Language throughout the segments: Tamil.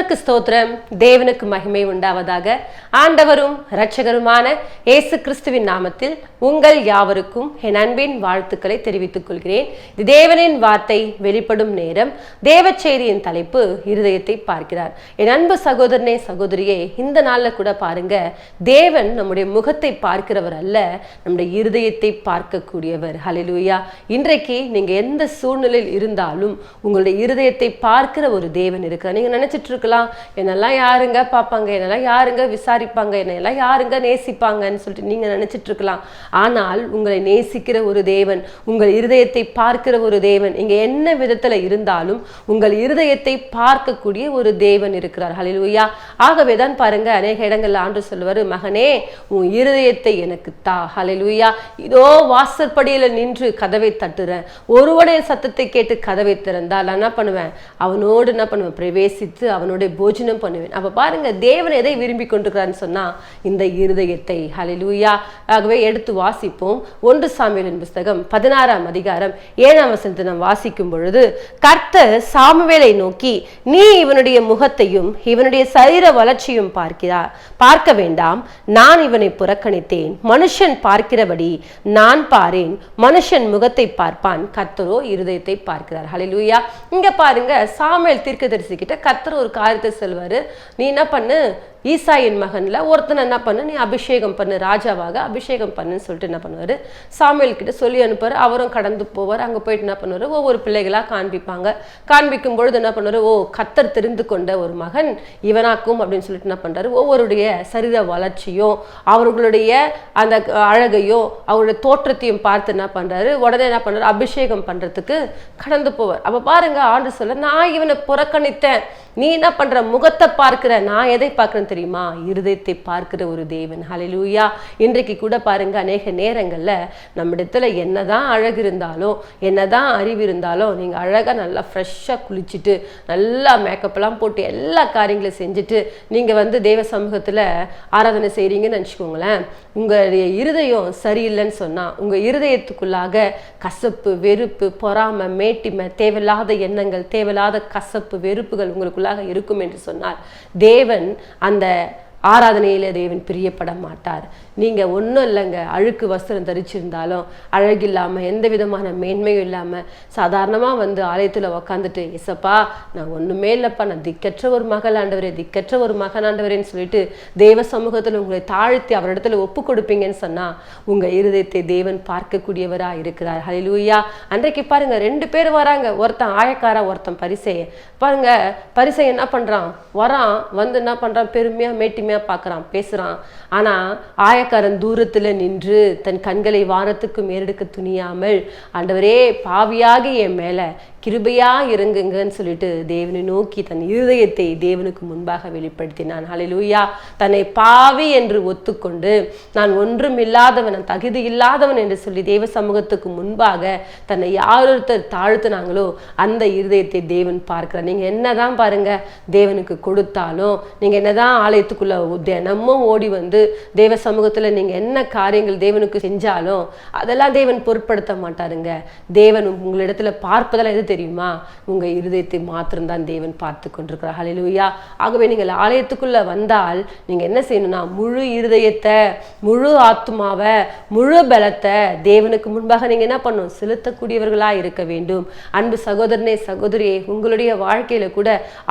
கர்த்தருக்கு ஸ்தோத்திரம், தேவனுக்கு மகிமை உண்டாவதாக. ஆண்டவரும் இரட்சகருமான இயேசு கிறிஸ்துவின் நாமத்தில் உங்கள் யாவருக்கும் என் அன்பின் வாழ்த்துக்களை தெரிவித்துக் கொள்கிறேன். இது தேவனின் வார்த்தை வெளிப்படும் நேரம். தேவ செய்தியின் தலைப்பு இருதயத்தை பார்க்கிறார். என் அன்பு சகோதரனே சகோதரியே, இந்த நாள்ல கூட பாருங்க, தேவன் நம்முடைய முகத்தை பார்க்கிறவர் அல்ல, நம்முடைய இருதயத்தை பார்க்கக்கூடியவர். ஹல்லேலூயா. இன்றைக்கு நீங்க எந்த சூழ்நிலையில் இருந்தாலும் உங்களுடைய இருதயத்தை பார்க்கிற ஒரு தேவன் இருக்கிறார். நீங்க நினைச்சிட்டு இருக்கலாம், என்னெல்லாம் யாருங்க பார்ப்பாங்க, என்னெல்லாம் யாருங்க விசாரிப்பாங்க, என்னெல்லாம் யாருங்க நேசிப்பாங்கன்னு சொல்லிட்டு நீங்க நினைச்சிட்டு இருக்கலாம். ஆனால் உங்களை நேசிக்கிற ஒரு தேவன், உங்கள் இருதயத்தை பார்க்கிற ஒரு தேவன், இங்க என்ன விதத்துல இருந்தாலும் உங்கள் இருதயத்தை பார்க்கக்கூடிய ஒரு தேவன் இருக்கிறார். ஹல்லேலூயா. ஆகவேதான் பாருங்க, அநேக இடங்கள்ல ஆண்டு சொல்லுவாரு, மகனே உன் இருதயத்தை எனக்கு தா. ஹல்லேலூயா. இதோ வாசற்படியில நின்று கதவை தட்டுறேன், ஒருவனுடைய சத்தத்தை கேட்டு கதவை திறந்தால் என்ன பண்ணுவேன், அவனோடு என்ன பண்ணுவேன், பிரவேசித்து அவனுடைய போஜனம் பண்ணுவேன். அப்ப பாருங்க, தேவன் எதை விரும்பி கொண்டிருக்கிறான்னு சொன்னா இந்த இருதயத்தை. ஹல்லேலூயா. ஆகவே எடுத்து வாசிப்போம். 1 சாமுவேலின் புஸ்தகம் 16ஆம் அதிகாரம் 7ஆம் வசனத்தை நாம் வாசிக்கும் பொழுது, கர்த்தர் சாமுவேலை நோக்கி, நீ இவனுடைய முகத்தையும் இவனுடைய சரீர வளர்ச்சியும் பார்க்க வேண்டாம், நான் இவனை புறக்கணித்தேன். மனுஷன் பார்க்கிறபடி நான் பாரேன், மனுஷன் முகத்தை பார்ப்பான், கர்த்தரோ இருதயத்தை பார்க்கிறார். ஹல்லேலூயா. இங்க பாருங்க, சாமுவேல் தீர்க்கதரிசி கிட்ட கர்த்தர் ஒரு காரியத்தை சொல்வாரு, நீ என்ன பண்ணு, ஈசாயின் மகன்ல ஒருத்தனை என்ன பண்ணு, நீ அபிஷேகம் பண்ணு, ராஜாவாக அபிஷேகம் பண்ணுன்னு சொல்லிட்டு என்ன பண்ணுவாரு, சாமுவேல் கிட்ட சொல்லி அனுப்புவாரு. அவரும் கடந்து போவார். அங்க போயிட்டு என்ன பண்ணுவாரு, ஒவ்வொரு பிள்ளைகளா காண்பிப்பாங்க. காண்பிக்கும் பொழுது என்ன பண்ணுவாரு, ஓ கர்த்தர் தெரிந்து கொண்ட ஒரு மகன் இவனாக்கும் அப்படின்னு சொல்லிட்டு என்ன பண்றாரு, ஒவ்வொருடைய சரீர வளர்ச்சியும் அவர்களுடைய அந்த அழகையும் அவருடைய தோற்றத்தையும் பார்த்து என்ன பண்றாரு, உடனே என்ன பண்றாரு, அபிஷேகம் பண்றதுக்கு கடந்து போவார். அப்ப பாருங்க, ஆண்டு சொல்ல, நான் இவனை புறக்கணித்தேன், நீ என்ன பண்ற, முகத்தை பார்க்கிற, நான் எதை பார்க்கிறேன் தெரியுமா, இருதயத்தை பார்க்கிற ஒரு தேவன். ஹல்லேலூயா. இன்றைக்கு கூட பாருங்க, அநேக நேரங்கள்ல நம்மிடத்துல என்னதான் அழகு இருந்தாலும் என்னதான் அறிவு இருந்தாலும், நீங்க அழகா நல்லா ஃப்ரெஷ்ஷா குளிச்சுட்டு நல்லா மேக்கப் எல்லாம் போட்டு எல்லா காரியங்களையும் செஞ்சுட்டு நீங்க தேவ சமூகத்துல ஆராதனை செய்றீங்கன்னு நினைச்சுக்கோங்களேன், உங்களுடைய இருதயம் சரியில்லைன்னு சொன்னா உங்க இருதயத்துக்குள்ளாக கசப்பு, வெறுப்பு, பொறாமை, மேட்டிமை, தேவையில்லாத எண்ணங்கள், தேவையில்லாத கசப்பு, வெறுப்புகள் உங்களுக்குள்ளாக இருக்கும் என்று சொன்னால் தேவன் அந்த ஆராதனையில தேவன் பிரியப்பட மாட்டார். நீங்க ஒன்றும் இல்லைங்க, அழுக்கு வஸ்திரம் தரிச்சிருந்தாலும், அழகில்லாம எந்த விதமான மேன்மையும் இல்லாம சாதாரணமா ஆலயத்துல உக்காந்துட்டு, இசப்பா நான் ஒண்ணுமே இல்லப்பா, நான் திக்கற்ற ஒரு மகள் ஆண்டவரே, திக்கற்ற ஒரு மகன் ஆண்டவரேன்னு சொல்லிட்டு தேவ சமூகத்துல உங்களை தாழ்த்தி அவரிடத்துல ஒப்பு கொடுப்பீங்கன்னு சொன்னா உங்க இருதயத்தை தேவன் பார்க்கக்கூடியவரா இருக்கிறார். ஹல்லேலூயா. அன்றைக்கு பாருங்க, 2 பேர் வராங்க, ஒருத்தன் ஆயக்காரா, ஒருத்தன் பரிசேயன். பாருங்க, பரிசேயன் என்ன பண்றான், வரான், என்ன பண்றான், பெருமையா மேட்டிமையா பார்க்கறான், பேசுறான். ஆனா ஆயக்காரன் தூரத்துல நின்று தன் கண்களை வானத்துக்கு மேலெடுக்க துணியாமல், ஆண்டவரே பாவியாகி என் மேல கிருபையா இறங்குங்கன்னு சொல்லிட்டு தேவனை நோக்கி தன் இருதயத்தை தேவனுக்கு முன்பாக வெளிப்படுத்தினான். ஹல்லேலூயா. தன்னை பாவி என்று ஒத்துக்கொண்டு, நான் ஒன்றும் இல்லாதவன், நான் தகுதி இல்லாதவன் என்று சொல்லி தேவ சமூகத்துக்கு முன்பாக தன்னை யாரொருத்தர் தாழ்த்தினாங்களோ அந்த இருதயத்தை தேவன் பார்க்கிறார். நீங்க என்னதான் பாருங்க தேவனுக்கு கொடுத்தாலும், நீங்க என்னதான் ஆலயத்துக்குள்ள தினமும் ஓடி தேவ சமூகத்துல நீங்க என்ன காரியங்கள் தேவனுக்கு செஞ்சாலும் அதெல்லாம் தேவன் பொருட்படுத்த மாட்டாருங்க. தேவன் உங்களிடத்துல பார்ப்பதெல்லாம் எது தெரியுமா, உங்க இருதயத்தை மாத்திரம்தான் தேவன் பார்த்து கொண்டிருக்கிறார். ஹல்லேலூயா. ஆகவே நீங்கள் ஆலயத்துக்குள்ள வந்தால் நீங்க என்ன செய்யணும்னா, முழு இருதயத்தை, முழு ஆத்மாவை, முழு பலத்தை தேவனுக்கு முன்பாக நீங்க என்ன பண்ணணும், செலுத்தக்கூடியவர்களா இருக்க வேண்டும். அன்பு சகோதரனே சகோதரியே, உங்களுடைய வாழ்க்கையில கூட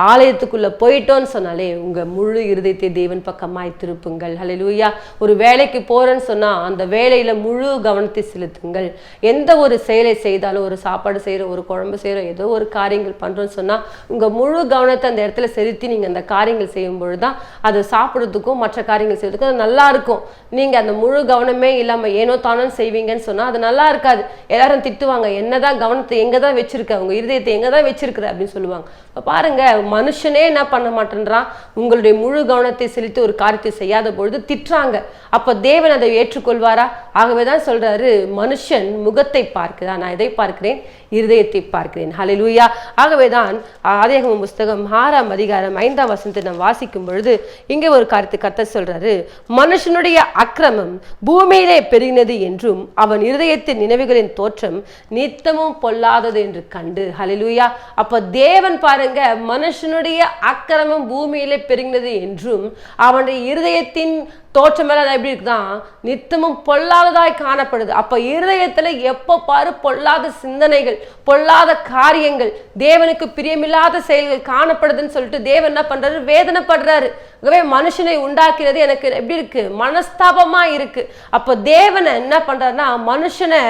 ஆலயத்துக்குள்ள போயிட்டோன்னு சொன்னாலே உங்க முழு இருதயத்தை தேவன் பக்கமாய் திருப்புங்கள். ஹல்லேலூயா. ஒரு வேலைக்கு போறேன்னு சொன்னா அந்த வேலையில முழு கவனத்தை செலுத்துங்கள். எந்த ஒரு செயலை செய்தாலும், ஒரு சாப்பாடு செய்யறோம், ஒரு குழம்பு செய்யறோம், ஏதோ ஒரு காரியங்கள் பண்றோம்னு சொன்னா உங்க முழு கவனத்தை அந்த இடத்துல செலுத்தி நீங்க அந்த காரியங்கள் செய்யும் பொழுதுதான் அது சாப்பிடுறதுக்கும் மற்ற காரியங்கள் செய்யறதுக்கும் அது நல்லா இருக்கும். நீங்க அந்த முழு கவனமே இல்லாம ஏனோ தானோ செய்வீங்கன்னு சொன்னா அது நல்லா இருக்காது. எல்லாரும் திட்டுவாங்க, என்னதான் கவனத்தை எங்கதான் வச்சிருக்க, உங்க இருதயத்தை எங்கதான் வச்சிருக்கிற அப்படின்னு சொல்லுவாங்க. பாருங்க, மனுஷனே என்ன பண்ண மாட்டேன்றான், உங்களுடைய முழு கவனத்தை செலுத்தி ஒரு காரியத்தை செய்யாத பொழுது திட்டுறாங்க. அப்ப தேவன் அதை ஏற்றுக்கொள்வாரா? ஆகவேதான் சொல்றாரு, மனுஷன் முகத்தை பார்க்கிறான், நான் எதை பார்க்கிறேன், இருதயத்தை பார்க்கிறேன். ஹல்லேலூயா. ஆகவேதான் ஆதியாகமம் புஸ்தகம் 6ஆம் அதிகாரம் 5ஆம் வசனத்தை நாம் வாசிக்கும் பொழுது இங்கே ஒரு கருத்து கர்த்தர் சொல்றாரு, மனுஷனுடைய அக்கிரமம் பூமியிலே பெருகினது என்றும் அவன் இருதயத்தின் நினைவுகளின் தோற்றம் நித்தமும் பொல்லாதது என்று கண்டு. ஹல்லேலூயா. அப்ப தேவன் பாருங்க, மனுஷனுடைய அக்கிரமம் பூமியிலே பெருகினது என்றும் அவனுடைய இருதயத்தின் தோற்றம் எல்லாம் எப்படி இருக்குதான், நித்தமும் பொல்லாததாய் காணப்படுது. அப்ப இருதயத்துல எப்ப பாரு பொல்லாத சிந்தனைகள், பொல்லாத காரியங்கள், தேவனுக்கு பிரியமில்லாத செயல்கள் காணப்படுதுன்னு சொல்லிட்டு தேவன் என்ன பண்றாரு, வேதனைப்படுறாரு. ஆகவே மனுஷனை உண்டாக்கிறது எனக்கு எப்படி இருக்கு, மனஸ்தாபமா இருக்கு. அப்ப தேவனை என்ன பண்றாருன்னா, மனுஷனை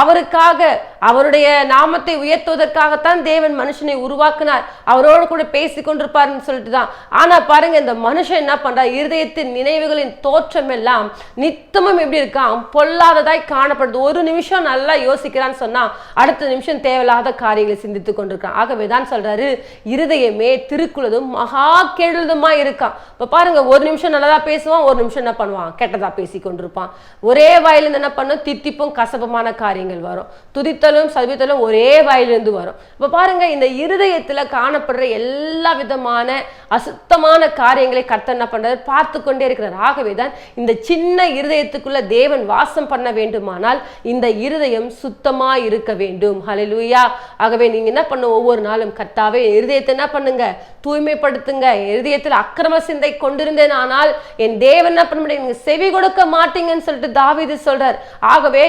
அவருக்காக, அவருடைய நாமத்தை உயர்த்துவதற்காகத்தான் தேவன் மனுஷனை உருவாக்குனார், அவரோடு கூட பேசி கொண்டிருப்பாருன்னு சொல்லிட்டு தான். ஆனா பாருங்க, இந்த மனுஷன் என்ன பண்றார், இருதயத்தின் நினைவுகளின் தோற்றம் எல்லாம் நித்தமும் எப்படி இருக்கான், பொல்லாததாய் காணப்படுது. ஒரு நிமிஷம் நல்லா யோசிக்கிறான்னு சொன்னா அடுத்த நிமிஷம் தேவையில்லாத காரியங்களை சிந்தித்துக் கொண்டிருக்கான். ஆகவேதான் சொல்றாரு, இருதயமே திருக்குள்ளதும் மகா கெடுதலுமா இருக்கான். இப்ப பாருங்க, ஒரு நிமிஷம் நல்லதா பேசுவான், ஒரு நிமிஷம் என்ன பண்ணுவான், கெட்டதா பேசி கொண்டிருப்பான். ஒரே வாயிலிருந்து என்ன பண்ணும், தித்திப்பும் கசப்புமான காரியங்கள் வரும், துதித்தலும் சபித்தலும் ஒரே வாயிலிருந்து வரும். இப்ப பாருங்க, இந்த இருதயத்துல காணப்படுற எல்லா விதமான அசுத்தமான காரியங்களை கர்த்தர் என்ன பண்றாரு, பார்த்து கொண்டே இருக்கிறார். ஆகவேதான் இந்த சின்ன இருதயத்துக்குள்ள தேவன் வாசம் பண்ண வேண்டுமானால் இந்த இருதயம் சுத்தமா இருக்க வேண்டும். ஹல்லேலூயா. ஆகவே நீங்க என்ன பண்ண, ஒவ்வொரு நாளும் கர்த்தாவே இருதயத்தை என்ன பண்ணுங்க, தூய்மைப்படுத்துங்க. இருதயத்தில் அக்கிரம சிந்தை கொண்டிருந்தேன் ஆனால் என் தேவன் என்ன பண்ண முடியும், நீங்க செவி கொடுக்க மாட்டீங்கன்னு சொல்லிட்டு தாவீது சொல்றார். ஆகவே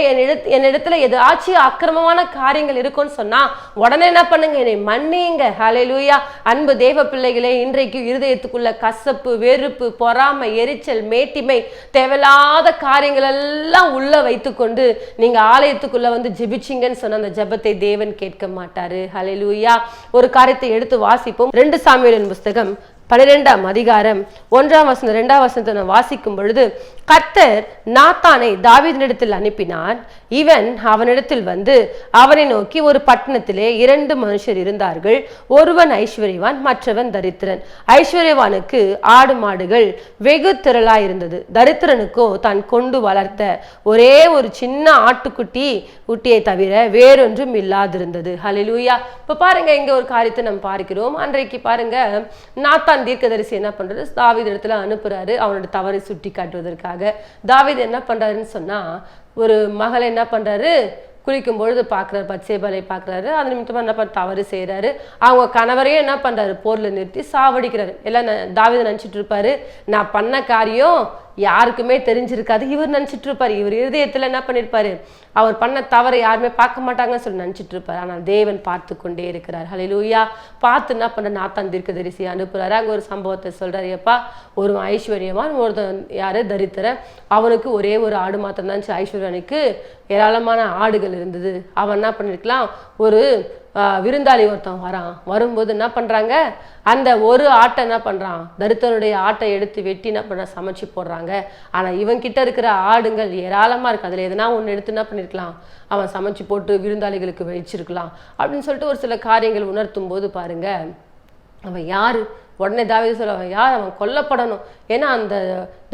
என்னிடத்துல ஏதாச்சும் அக்கிரமமான காரியங்கள் இருக்குன்னு சொன்னா உடனே என்ன பண்ணுங்க, என்னை மன்னிங்க. ஹல்லேலூயா. அன்பு தேவ பிள்ளைகளே, இன்றைக்கு இருதயத்துக்குள்ள கசப்பு, வெறுப்பு, பொறாமை, எரிச்சல், மேட்டிமை, தேவையில்லாத காரியங்கள் எல்லாம் உள்ள வைத்துக்கொண்டு நீங்க ஆலயத்துக்குள்ள வந்து ஜெபிச்சிங்கன்னு சொன்ன அந்த ஜெபத்தை தேவன் கேட்க மாட்டாரு. ஹல்லேலூயா. ஒரு காரியத்தை எடுத்து வாசிப்போம். 2 சாமுவேலின் புஸ்தகம் 12ஆம் அதிகாரம் 1ஆம் வசனம் 2ஆம் வசனத்தை நான் வாசிக்கும் பொழுது, கர்த்தர் நாத்தானை தாவீதினிடத்தில் அனுப்பினான். இவன் அவனிடத்தில் வந்து அவனை நோக்கி, ஒரு பட்டணத்திலே 2 மனுஷர் இருந்தார்கள், ஒருவன் ஐஸ்வர்யவான், மற்றவன் தரித்திரன். ஐஸ்வர்யவானுக்கு ஆடு மாடுகள் வெகு திரளாய் இருந்தது, தரித்திரனுக்கோ தான் கொண்டு வளர்த்த ஒரே ஒரு சின்ன ஆட்டுக்குட்டியை தவிர வேறொன்றும் இல்லாதிருந்தது. ஹல்லேலூயா. இப்ப பாருங்க, இங்க ஒரு காரியத்தை நம்ம பார்க்கிறோம். அன்றைக்கு பாருங்க, நாத்தான் தீர்க்கதரிசி என்ன பண்றாரு, தாவீது இடத்துல அனுப்புறாரு அவனோட தவறை சுட்டி காட்டுவதற்காக. தாவீது என்ன பண்றாருன்னு சொன்னா, ஒரு மகளை என்ன பண்றாரு, குளிக்கும் பொழுது பார்க்குறாரு, பத்சேபாலை பார்க்குறாரு. அது நிமித்தமாக என்ன பண்ண தவறு செய்கிறாரு. அவங்க கணவரையும் என்ன பண்ணுறாரு, போரில் நிறுத்தி சாவடிக்கிறாரு. எல்லாம் தாவீது நினச்சிட்டு இருப்பாரு, நான் பண்ண காரியம் யாருக்குமே தெரிஞ்சிருக்காது, இவர் நினச்சிட்டு இருப்பார். இவர் இருதயத்தில் என்ன பண்ணியிருப்பாரு, அவர் பண்ண தவறை யாருமே பார்க்க மாட்டாங்கன்னு சொல்லி நினச்சிட்டு இருப்பார். ஆனால் தேவன் பார்த்து கொண்டே இருக்கிறார். ஹல்லேலூயா. பார்த்து என்ன பண்ண, நாத்தான் தீர்க்கதரிசி அனுப்புறாரு. அங்கே ஒரு சம்பவத்தை சொல்றாரு, எப்பா ஒரு ஐஸ்வர்யவான், ஒருத்தன் யாரு தரித்திர, அவனுக்கு ஒரே ஒரு ஆடு மாத்திரம் தான். ஐஸ்வர்யனுக்கு ஏராளமான ஆடுகள் இருந்தது. அவன் என்ன பண்ணிருக்கலாம், ஒரு விருந்தாளி ஒருத்தன் வரும்போது என்ன பண்றாங்க, அந்த ஒரு ஆட்டை என்ன பண்றான், தரித்திரனுடைய ஆட்டை எடுத்து வெட்டி என்ன பண்ற, சமைச்சு போடுறாங்க. ஆனா இவன் கிட்ட இருக்கிற ஆடுங்கள் ஏராளமா இருக்கு, அதுல எதனா ஒண்ணு எடுத்து என்ன பண்ணிருக்கலாம், அவன் சமைச்சு போட்டு விருந்தாளிகளுக்கு வச்சிருக்கலாம் அப்படின்னு சொல்லிட்டு ஒரு சில காரியங்கள் உணர்த்தும் போது பாருங்க, அவன் யாரு, உடனே தாவீது சொல்லுவான், யார், அவன் கொல்லப்படணும். ஏன்னா அந்த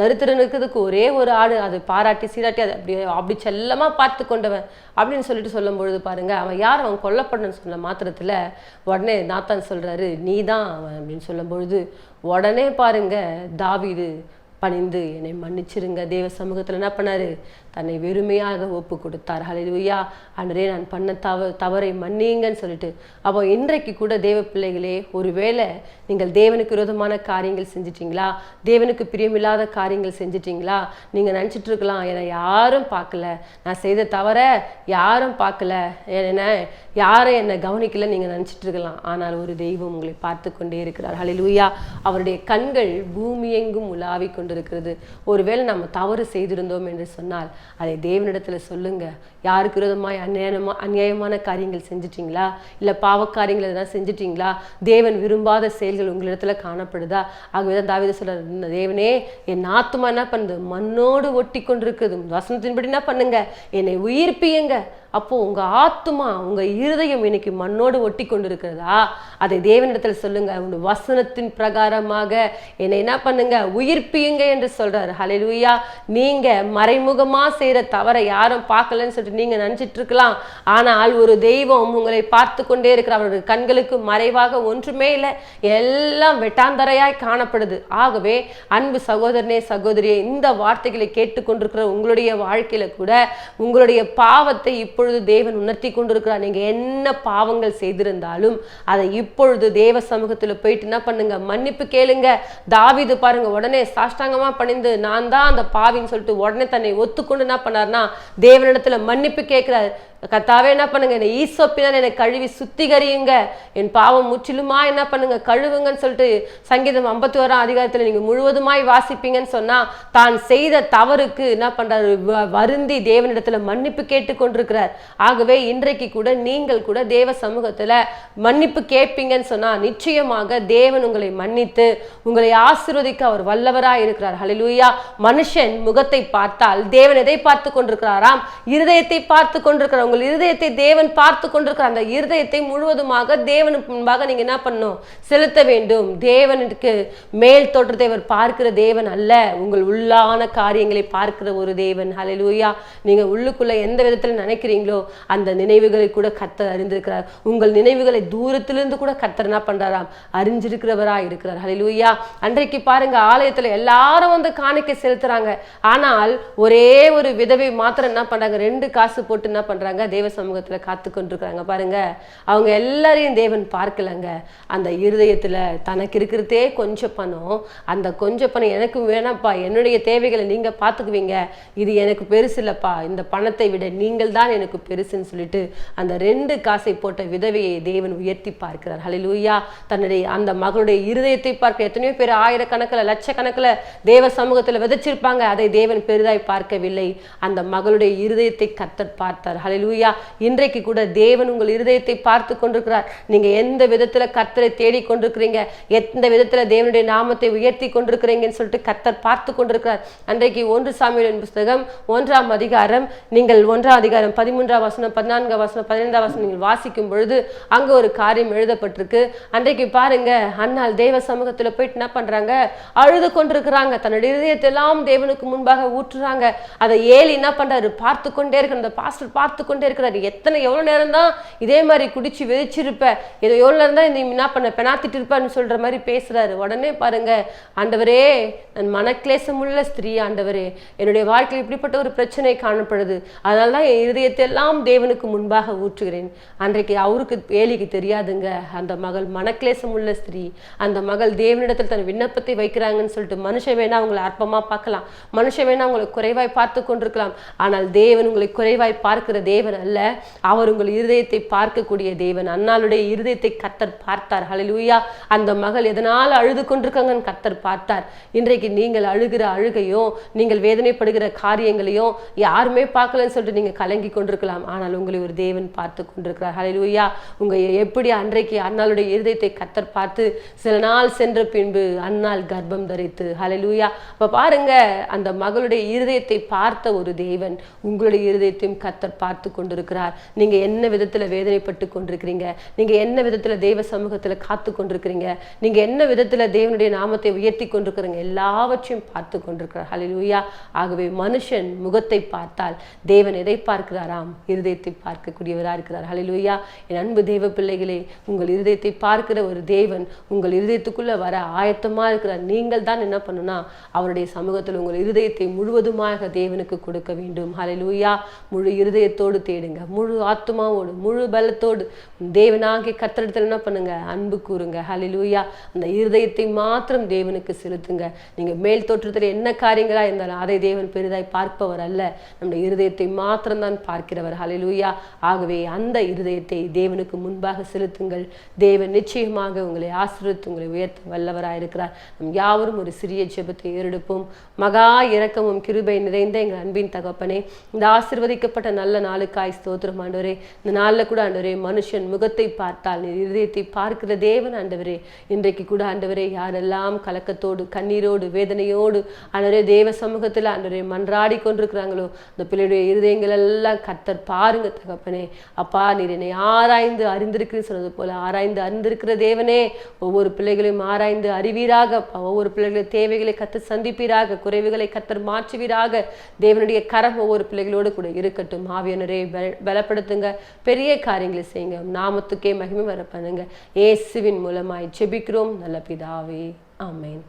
தரித்திரனுக்கு ஒரே ஒரு ஆடு, அது பாராட்டி சீராட்டி அது அப்படி செல்லமா பார்த்து கொண்டவன் அப்படின்னு சொல்லிட்டு சொல்லும் பொழுது பாருங்க, அவன் யார், அவன் கொல்லப்படணும்னு சொன்ன மாத்திரத்துல உடனே நாத்தான் சொல்றாரு, நீ தான் அவன் அப்படின்னு சொல்லும் பொழுது உடனே பாருங்க தாவீது பணிந்து என்னை மன்னிச்சிருங்க, தேவ சமூகத்துல என்ன பண்ணாரு, தன்னை வெறுமையாக ஒப்பு கொடுத்தார். ஹல்லேலூயா. அன்றே நான் பண்ண தவறை மன்னிங்கன்னு சொல்லிட்டு. அப்போ இன்றைக்கு கூட தேவ பிள்ளைகளே, ஒருவேளை நீங்கள் தேவனுக்கு விரோதமான காரியங்கள் செஞ்சிட்டீங்களா, தேவனுக்கு பிரியமில்லாத காரியங்கள் செஞ்சிட்டீங்களா, நீங்க நினைச்சிட்டு இருக்கலாம், என்னை யாரும் பார்க்கல, நான் செய்த தவற யாரும் பார்க்கல, யாரும் என்னை கவனிக்கல நீங்க நினைச்சிட்டு இருக்கலாம். ஆனால் ஒரு தெய்வம் உங்களை பார்த்து கொண்டே இருக்கிறார். ஹல்லேலூயா. அவருடைய கண்கள் பூமி எங்கும் உலாவி கொண்டிருக்கிறது. ஒருவேளை நம்ம தவறு செய்திருந்தோம் என்று சொன்னால் அதை தேவனிடத்துல சொல்லுங்க. யாருக்கு விரோதமாய் அநியாயமான காரியங்கள் செஞ்சிட்டீங்களா, இல்ல பாவக்காரியங்கள் எதனா செஞ்சிட்டீங்களா, தேவன் விரும்பாத செயல்கள் உங்களிடத்துல காணப்படுதா? ஆகவேதான் தாவீது சொல்றாரு, தேவனே என் ஆத்துமா என்ன பண்ணுது, மண்ணோடு ஒட்டி கொண்டிருக்குது, வசனத்தின்படி என்ன பண்ணுங்க, என்னை உயிர்ப்பியுங்க. அப்போ உங்க ஆத்துமா, உங்க இருதயம் இன்னைக்கு மண்ணோடு ஒட்டி கொண்டு இருக்கிறதா? அதை தேவனிடத்தில் சொல்லுங்க. உங்க வசனத்தின் பிரகாரமாக என்னை என்ன பண்ணுங்க, உயிர்ப்பியுங்க என்று சொல்றாரு. ஹல்லேலூயா. நீங்க மறைமுகமா செய்யற தவறை யாரும் பார்க்கலன்னு சொல்லிட்டு நீங்க நினைச்சிட்டு இருக்கலாம். ஆனால் ஒரு தெய்வம் உங்களை பார்த்து கொண்டே இருக்கிற, அவருடைய கண்களுக்கு மறைவாக ஒன்றுமே இல்லை, எல்லாம் வெட்டாந்தரையாய் காணப்படுது. ஆகவே அன்பு சகோதரனே, சகோதரியே, இந்த வார்த்தைகளை கேட்டுக்கொண்டிருக்கிற உங்களுடைய வாழ்க்கையில கூட உங்களுடைய பாவத்தை இப்பொழுது தேவன் உணர்த்தி கொண்டிருக்கிறார். நீங்க என்ன பாவங்கள் செய்திருந்தாலும் அதை இப்பொழுது தேவ சமூகத்துல போயிட்டு என்ன பண்ணுங்க, மன்னிப்பு கேளுங்க. தாவீது பாருங்க, உடனே சாஷ்டாங்கமா பணிந்து நான் தான் அந்த பாவின்னு சொல்லிட்டு உடனே தன்னை ஒத்துக்கொண்டு என்ன பண்ணார்னா தேவனிடத்துல மன்னிப்பு கேட்கிறார். கர்த்தாவே என்ன பண்ணுங்க, என்னை ஈசோப்பினால் என்னை கழுவி சுத்திகரியுங்க, என் பாவம் முற்றிலுமா என்ன பண்ணுங்க கழுவுங்கன்னு சொல்லிட்டு சங்கீதம் 51ஆம் அதிகாரத்துல நீங்க முழுவதுமாய் வாசிப்பீங்கன்னு சொன்னா தான் செய்த தவறுக்கு என்ன பண்றாரு, வருந்தி தேவனிடத்துல மன்னிப்பு கேட்டு கொண்டிருக்கிறார். ஆகவே இன்றைக்கு கூட நீங்கள் கூட தேவ சமூகத்துல மன்னிப்பு கேட்பீங்கன்னு சொன்னா நிச்சயமாக தேவன் உங்களை மன்னித்து உங்களை ஆசீர்வதிக்க அவர் வல்லவராய் இருக்கிறார். ஹல்லேலூயா. மனுஷன் முகத்தை பார்த்தால் தேவன் எதை பார்த்து கொண்டிருக்கிறாராம்? இருதயத்தை பார்த்து கொண்டிருக்கிறார். உங்கள் இருதயத்தை தேவன் பார்த்து கொண்டிருக்கிற அந்த இருதயத்தை முழுவதுமாக தேவனுக்கு முன்பாக நீங்க என்ன பண்ணணும், செலுத்த வேண்டும். தேவனுக்கு மேல் தோற்றத்தை அவர் பார்க்கிற தேவன் அல்ல, உங்கள் உள்ளான காரியங்களை பார்க்கிற ஒரு தேவன். ஹல்லேலூயா. நீங்க உள்ளுக்குள்ள எந்த விதத்துல நினைக்கிறீங்களோ அந்த நினைவுகளை கூட கர்த்தர் அறிந்திருக்கிறார். உங்கள் நினைவுகளை தூரத்திலிருந்து கூட கர்த்தர் என்ன பண்றாராம், அறிஞ்சிருக்கிறவரா இருக்கிறார். ஹல்லேலூயா. அன்றைக்கு பாருங்க, ஆலயத்துல எல்லாரும் வந்து காணிக்கை செலுத்துறாங்க. ஆனால் ஒரே ஒரு விதவை மாத்திரம் என்ன பண்றாங்க, 2 காசு போட்டு என்ன பண்றாங்க, தேவ சமூகத்துல காத்து கொண்டிருக்கிறாங்க. பாருங்க, அவங்க எல்லாரையும் தேவன் பார்க்கலங்க. அந்த இருதயத்துல தனக்கு இருக்கிறதே கொஞ்சம் பணம், அந்த கொஞ்சம் பணம் எனக்கு வேணாப்பா, என்னுடைய தேவைகளை நீங்க பாத்துக்குவீங்க, இது எனக்கு பெருசு இல்லப்பா, இந்த பணத்தை விட நீங்கள் தான் எனக்கு பெருசுன்னு சொல்லிட்டு அந்த 2 காசை போட்ட விதவையை தேவன் உயர்த்தி பார்க்கிறார். ஹல்லேலூயா. தன்னுடைய அந்த மகளுடைய இருதயத்தை பார்க்க எத்தனையோ பேர் ஆயிரக்கணக்கில் லட்சக்கணக்கில் தேவ சமூகத்துல விதைச்சிருப்பாங்க, அதை தேவன் பெரிதாய் பார்க்கவில்லை. அந்த மகளுடைய இருதயத்தை கர்த்தர் பார்த்தார். ஹல்லேலூயா. இன்றைக்கு கூட தேவன் உங்கள் இருதயத்தை பார்த்து கொண்டிருக்கிறார். நீங்க எந்த விதத்துல கர்த்தரை தேடி கொண்டிருக்கிறீங்க, எந்த விதத்துல தேவனுடைய நாமத்தை உயர்த்தி கொண்டிருக்கிறீங்கன்னு சொல்லிட்டு கர்த்தர் பார்த்து கொண்டிருக்கிறார். அன்றைக்கு 1 சாமுவேலின் புத்தகம் 1ஆம் அதிகாரம், நீங்கள் 1ஆம் அதிகாரம் 13ஆம் வசனம், 14ஆம் வசனம், 15ஆம் வசனம் நீங்கள் வாசிக்கும் பொழுது அங்க ஒரு காரியம் எழுதப்பட்டிருக்கு. அன்றைக்கு பாருங்க, அன்னால் தேவ சமூகத்துல போயிட்டு என்ன பண்றாங்க, அழுது கொண்டிருக்கிறாங்க. தன்னுடைய இருதயத்தை எல்லாம் தேவனுக்கு முன்பாக ஊற்றுறாங்க. அதை ஏலி என்ன பண்றாரு, பார்த்து கொண்டே இருக்கிற அந்த பாஸ்டர் பார்த்து கொண்டே இருக்கிறாரு. எவ்வளவு நேரம் தான் இதே மாதிரி குடிச்சு வெதிச்சிருப்ப, ஏதோ எவ்வளவு நேரம் தான் இந்த என்ன பண்ண பெனாத்திட்டு இருப்பான்னு சொல்ற மாதிரி பேசுறாரு. உடனே பாருங்க, ஆண்டவரே நான் மனக்லேசம் உள்ள ஸ்திரீ, ஆண்டவரே என்னுடைய வாழ்க்கையில் இப்படிப்பட்ட ஒரு பிரச்சனை காணப்படுது, அதனாலதான் என் இருதயத்தை எல்லாம் தேவனுக்கு முன்பாக ஊற்றுகிறேன். அன்றைக்கு அவருக்கு ஏலிக்கு தெரியாதுங்க, அந்த மகள் மனக்லேசம் உள்ள ஸ்திரீ, அந்த மகள் தேவனிடத்தில் தன் விண்ணப்பத்தை வைக்கிறாங்கன்னு சொல்லிட்டு மனுஷன் வேணா அவங்களை அற்பமா பார்க்கலாம், மனுஷன் வேணா உங்களை குறைவாய் பார்த்து கொண்டிருக்கலாம். ஆனால் தேவன் உங்களை குறைவாய் பார்க்கிற தேவன் அல்ல, அவர் உங்கள் இருதயத்தை பார்க்கக்கூடிய தேவன். அன்னாளுடைய இருதயத்தை கர்த்தர் பார்த்தார். ஹல்லேலூயா. அந்த மகள் எதனால் அழுது கொண்டிருக்காங்கன்னு கர்த்தர் பார்த்தார். இன்றைக்கு நீங்கள் அழுகிற அழுகையும் நீங்கள் வேதனைப்படுகிற காரியங்களையும் யாருமே பார்க்கலன்னு சொல்லிட்டு நீங்க கலங்கி கொண்டிருக்கலாம். ஆனால் உங்களை ஒரு தேவன் பார்த்து கொண்டிருக்கிறார். ஹல்லேலூயா. உங்க எப்படி அன்றைக்கு அன்னாளுடைய இருதயத்தை கர்த்தர் பார்த்து சில நாள் சென்ற பின்பு அன்னாள் கர்ப்பம் தரித்து. ஹல்லேலூயா. அப்ப பாருங்க, அந்த மகளுடைய இருதயத்தை பார்த்த ஒரு தேவன் உங்களுடைய இருதயத்தையும் கர்த்தர் பார்த்து கொண்டிருக்கிறார். நீங்க என்ன விதத்துல வேதனைப்பட்டு கொண்டிருக்கிறீங்க, நீங்க என்ன விதத்துல தேவ சமூகத்துல காத்து கொண்டிருக்கிறீங்க, நீங்க என்ன விதத்துல தேவனுடைய நாமத்தை உயர்த்தி கொண்டிருக்கிறீங்க, எல்லாவற்றையும் பார்த்து கொண்டிருக்கிறார். ஹல்லேலூயா. ஆகவே மனுஷன் முகத்தை பார்த்தால் தேவன் எதை பார்க்கிறாராம், இருதயத்தை பார்க்கக்கூடியவராக இருக்கிறார். ஹல்லேலூயா. என் அன்பு தேவ பிள்ளைகளே, உங்கள் இருதயத்தை பார்க்கிற ஒரு தேவன் உங்கள் இருதயத்துக்குள்ள வர ஆயத்தமா இருக்கிறார். நீங்கள் தான் என்ன பண்ணுனா அவருடைய சமூகத்தில் உங்கள் இருதயத்தை முழுவதுமாக தேவனுக்கு கொடுக்க வேண்டும். ஹல்லேலூயா. முழு இருதயத்தோடு தேடுங்க, முழு ஆத்மாவோடு முழு பலத்தோடு தேவனாகிய கர்த்தரிடத்தில் என்ன பண்ணுங்க, அன்பு கூறுங்க. ஹல்லேலூயா. அந்த இருதயத்தை மாத்திரம் தேவனுக்கு செலுத்துங்க. நீங்க மேல் தோற்றத்தில் என்ன காரியங்களா இருந்தாலும் அதை தேவன் பெரிதாய் பார்ப்பவர் அல்ல, நம்முடைய இருதயத்தை மாத்திரம் தான் பார்க்கிறவர். ஹல்லேலூயா. ஆகவே அந்த இருதயத்தை தேவனுக்கு முன்பாக செலுத்துங்கள். தேவன் நிச்சயமாக உங்களை ஆசீர்வதித்து உங்களை உயர்த்த வல்லவராயிருக்கிறார். நம் யாவரும் ஒரு சிறிய ஜெபத்தை ஏறெடுப்போம். மகா இரக்கமும் கிருபை நிறைந்த எங்கள் அன்பின் தகப்பனே, இந்த ஆசீர்வதிக்கப்பட்ட நல்ல நாளுக்கு நாளுக்காய் ஸ்தோத்திரம் ஆண்டவரே. இந்த நாளில் கூட ஆண்டவரே, மனுஷன் முகத்தை பார்த்தால் நீர் இருதயத்தை பார்க்கிற தேவன் ஆண்டவரே. இன்றைக்கு கூட ஆண்டவரே, யாரெல்லாம் கலக்கத்தோடு கண்ணீரோடு வேதனையோடு ஆண்டவரே தேவ சமூகத்தில் ஆண்டவரே மன்றாடி கொண்டிருக்கிறாங்களோ, அந்த பிள்ளையுடைய இருதயங்கள் எல்லாம் கர்த்தர் பாருங்க தகப்பனே. அப்பா, நீர் என்னை ஆராய்ந்து அறிந்திருக்கிறேன் சொன்னது போல ஆராய்ந்து அறிந்திருக்கிற தேவனே, ஒவ்வொரு பிள்ளைகளையும் ஆராய்ந்து அறிவீராக. ஒவ்வொரு பிள்ளைகளின் தேவைகளை கர்த்தர் சந்திப்பீராக, குறைவுகளை கர்த்தர் மாற்றுவீராக. தேவனுடைய கரம் ஒவ்வொரு பிள்ளைகளோடு கூட இருக்கட்டும். ஆவியானவரே, பலப்படுத்துங்க, பெரிய காரியங்களை செய்யுங்க. நாமத்துக்கே மகிமை வர பண்ணுங்க. இயேசுவின் மூலமாய் ஜெபிக்கிறோம் நல்ல பிதாவே, ஆமென்.